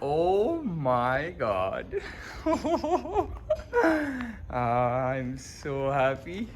Oh my god. I'm so happy.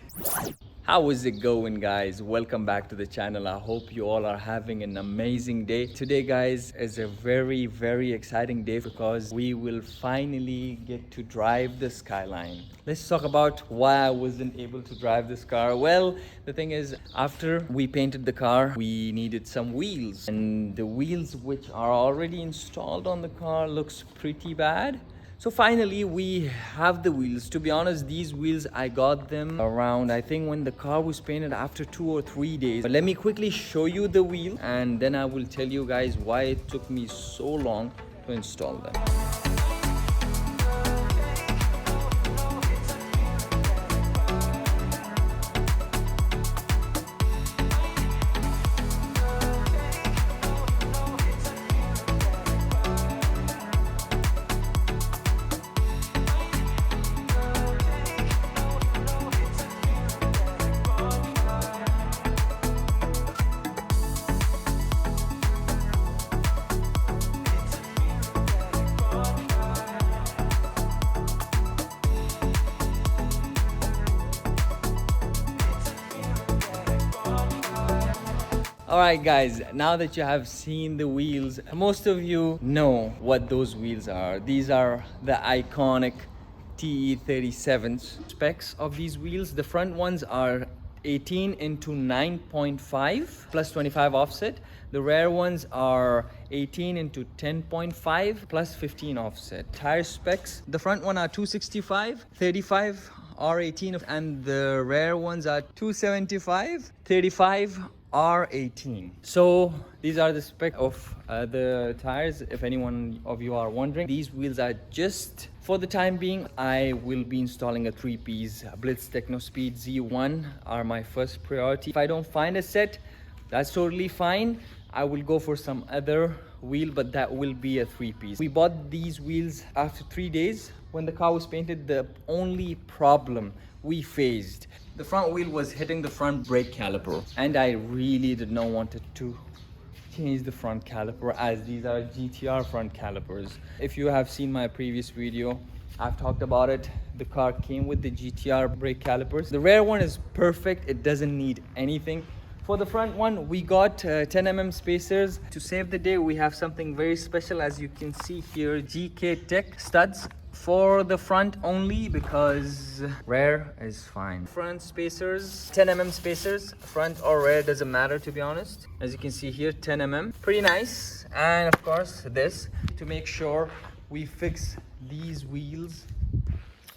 How is it going, guys? Welcome back to the channel. I hope you all are having an amazing day. Today, guys, is a very exciting day because we will finally get to drive the Skyline. Let's talk about why I wasn't able to drive this car. Well, the thing is, after we painted the car, we needed some wheels, and the wheels which are already installed on the car looks pretty bad. So finally we have the wheels. To be honest, these wheels I got them around, I think, when the car was painted, after 2 or 3 days. But let me quickly show you the wheel and then I will tell you guys why it took me so long to install them. Alright guys, now that you have seen the wheels, most of you know what those wheels are. These are the iconic TE37s. Specs of these wheels, the front ones are 18 into 9.5 plus 25 offset. The rear ones are 18 into 10.5 plus 15 offset. Tire specs, the front one are 265, 35 R18, and the rear ones are 275, 35 R18. So these are the spec of the tires, if anyone of you are wondering. These wheels are just for the time being. I will be installing a 3-piece Blitz Techno Speed Z1 are my first priority. If I don't find a set, that's totally fine. I will go for some other wheel, but that will be a 3-piece. We bought these wheels after 3 days when the car was painted. The only problem we faced, the front wheel was hitting the front brake caliper, and I really did not want it to change the front caliper, as these are GTR front calipers. If you have seen my previous video, I've talked about it. The car came with the GTR brake calipers. The rear one is perfect, it doesn't need anything. For the front one, we got 10mm spacers. To save the day, we have something very special. As you can see here, GK Tech studs for the front only, because rear is fine. Front spacers, 10mm spacers, front or rear, doesn't matter, to be honest. As you can see here, 10mm, pretty nice. And of course this, to make sure we fix these wheels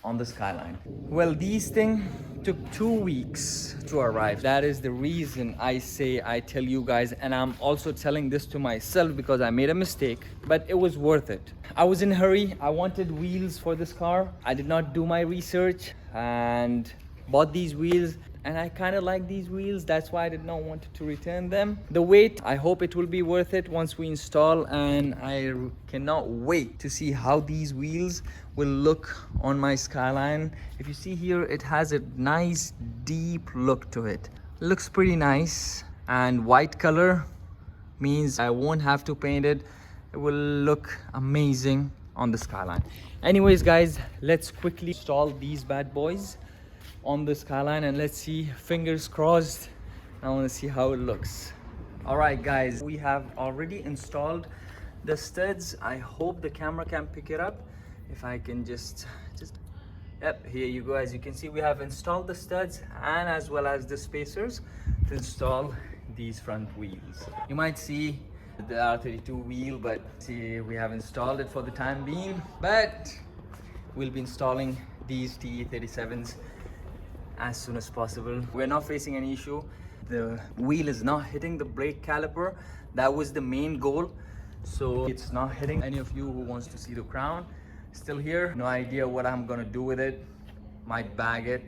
on the Skyline. Well, these things took 2 weeks to arrive. That is the reason I tell you guys, and I'm also telling this to myself because I made a mistake, but it was worth it. I was in a hurry. I wanted wheels for this car. I did not do my research and bought these wheels, and I kind of like these wheels. That's why I did not want to return them. The wait, I hope it will be worth it once we install, and I cannot wait to see how these wheels will look on my Skyline. If you see here, it has a nice deep look to it. It looks pretty nice, and white color means I won't have to paint it. It will look amazing on the Skyline. Anyways guys, let's quickly install these bad boys on the Skyline, and let's see, fingers crossed. I want to see how it looks. All right guys, we have already installed the studs. I hope the camera can pick it up. If I can just yep, here you go. As you can see, we have installed the studs and as well as the spacers to install these front wheels. You might see the R32 wheel, but see, we have installed it for the time being, but we'll be installing these TE37s as soon as possible. We're not facing any issue. The wheel is not hitting the brake caliper. That was the main goal, so it's not hitting. Any of you who wants to see the crown, still here. No idea what I'm gonna do with it. Might bag it,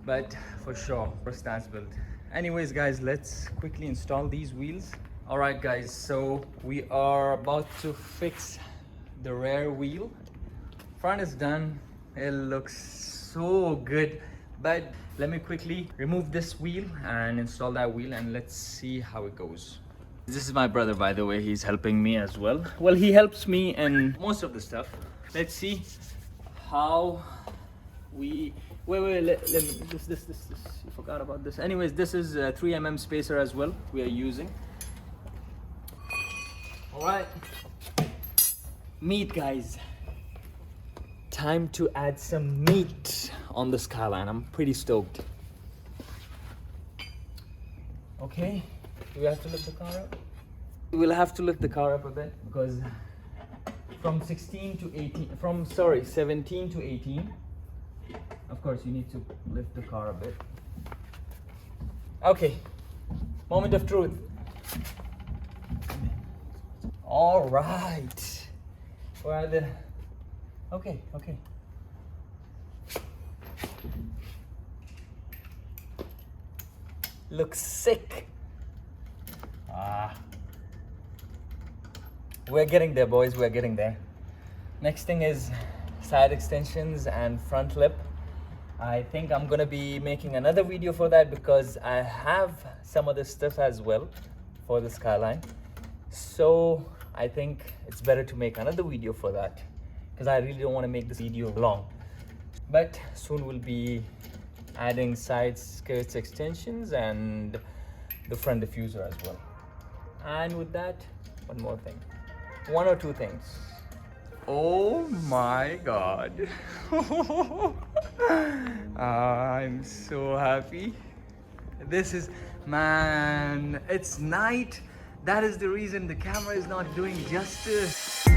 but for sure, first stance build. Anyways guys, let's quickly install these wheels. All right guys, so we are about to fix the rear wheel. Front is done. It looks so good, but let me quickly remove this wheel and install that wheel, and let's see how it goes. This is my brother, by the way. He's helping me as well. Well, he helps me in most of the stuff. Let's see how we... Wait, let me... This. You forgot about this. Anyways, this is a 3mm spacer as well we are using. All right. Meat, guys. Time to add some meat on the Skyline. I'm pretty stoked. Okay. Do we have to lift the car up? We'll have to lift the car up a bit because from 17 to 18, of course you need to lift the car a bit. Okay, moment of truth. All right. Where are the... Okay. Looks sick. We're getting there, boys. We're getting there. Next thing is side extensions and front lip. I think I'm gonna be making another video for that because I have some of this stuff as well for the Skyline. So I think it's better to make another video for that because I really don't want to make this video long. But soon we'll be adding side skirts extensions and the front diffuser as well. And with that, one more thing. One or two things. Oh my God. I'm so happy. This is, man, it's night. That is the reason the camera is not doing justice.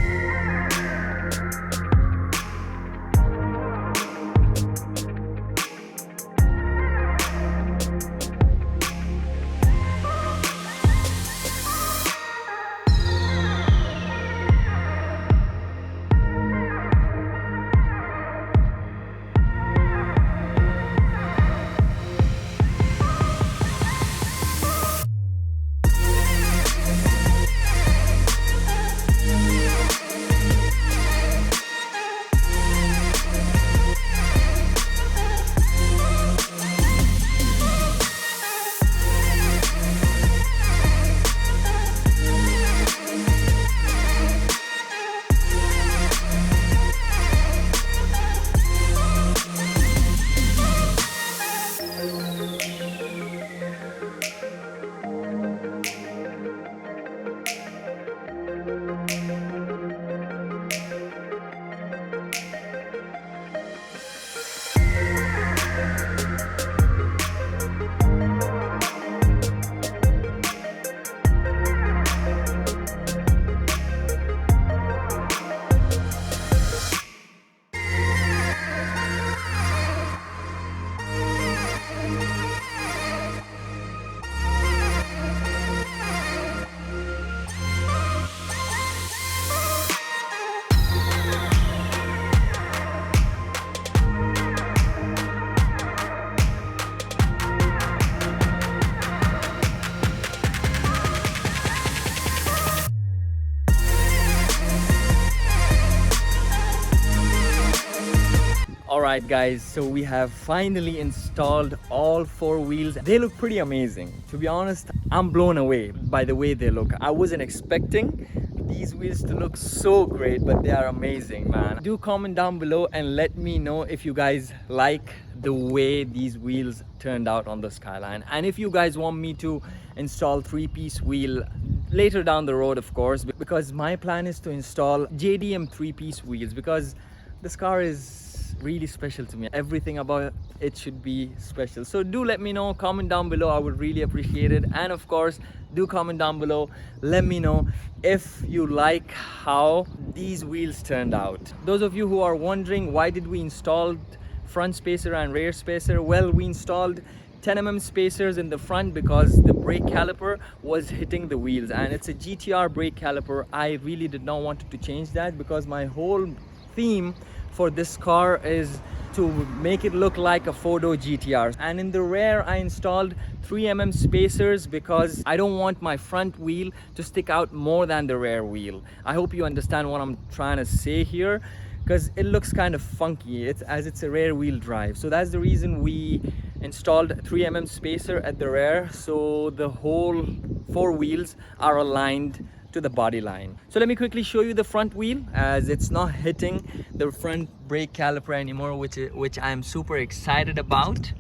Alright guys, so we have finally installed all four wheels. They look pretty amazing. To be honest, I'm blown away by the way they look. I wasn't expecting these wheels to look so great, but they are amazing, man. Do comment down below and let me know if you guys like the way these wheels turned out on the Skyline. And if you guys want me to install three-piece wheel later down the road, of course, because my plan is to install JDM three-piece wheels because this car is really special to me. Everything about it should be special. So do let me know, comment down below. I would really appreciate it. And of course, do comment down below. Let me know if you like how these wheels turned out. Those of you who are wondering why did we install front spacer and rear spacer, well, we installed 10mm spacers in the front because the brake caliper was hitting the wheels, and it's a GTR brake caliper. I really did not want to change that because my whole theme for this car is to make it look like a four-door GTR. And in the rear I installed 3mm spacers because I don't want my front wheel to stick out more than the rear wheel. I hope you understand what I'm trying to say here. because it looks kind of funky. It's a rear wheel drive, so that's the reason we installed 3mm spacer at the rear, so the whole 4 wheels are aligned to the body line. So let me quickly show you the front wheel, as it's not hitting the front brake caliper anymore, which I'm super excited about.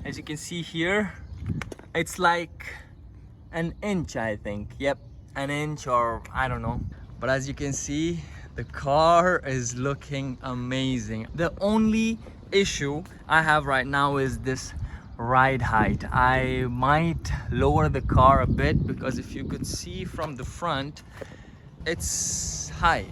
As you can see here, it's like an inch, I think. Yep, an inch, or I don't know. But as you can see, the car is looking amazing. The only issue I have right now is this ride height. I might lower the car a bit, because if you could see from the front, it's high.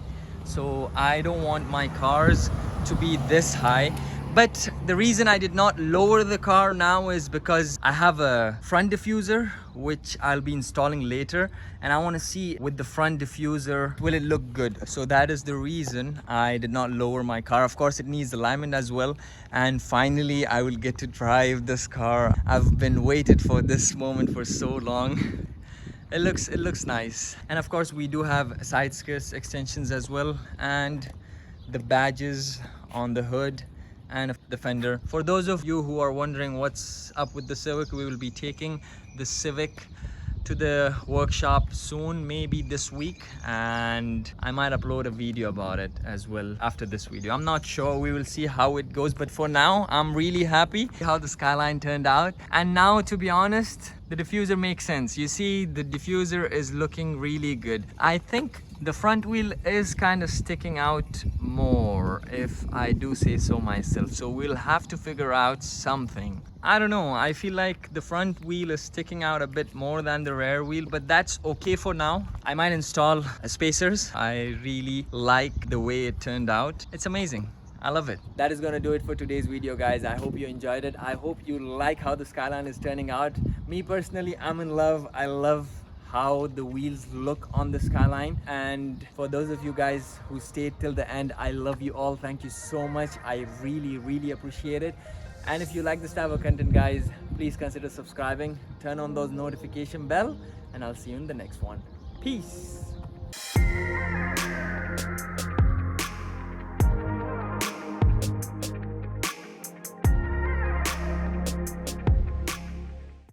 So I don't want my cars to be this high. But the reason I did not lower the car now is because I have a front diffuser, which I'll be installing later, and I want to see with the front diffuser, will it look good? So that is the reason I did not lower my car. Of course, it needs alignment as well. And finally, I will get to drive this car. I've been waited for this moment for so long. It looks nice. And of course, we do have side skirts extensions as well, and the badges on the hood and the fender. For those of you who are wondering what's up with the Civic, we will be taking the Civic to the workshop soon, maybe this week, and I might upload a video about it as well after this video. I'm not sure, we will see how it goes, but for now I'm really happy how the Skyline turned out. And now, to be honest, the diffuser makes sense. You see, the diffuser is looking really good. I think the front wheel is kind of sticking out more, if I do say so myself. So we'll have to figure out something. I don't know, I feel like the front wheel is sticking out a bit more than the rear wheel, but that's okay for now. I might install spacers. I really like the way it turned out. It's amazing. I love it. That is gonna do it for today's video, guys. I hope you enjoyed it. I hope you like how the Skyline is turning out. Me personally, I'm in love. I love how the wheels look on the Skyline. And for those of you guys who stayed till the end, I love you all. Thank you so much. I really appreciate it. And if you like this type of content, guys, please consider subscribing, turn on those notification bell, and I'll see you in the next one. Peace.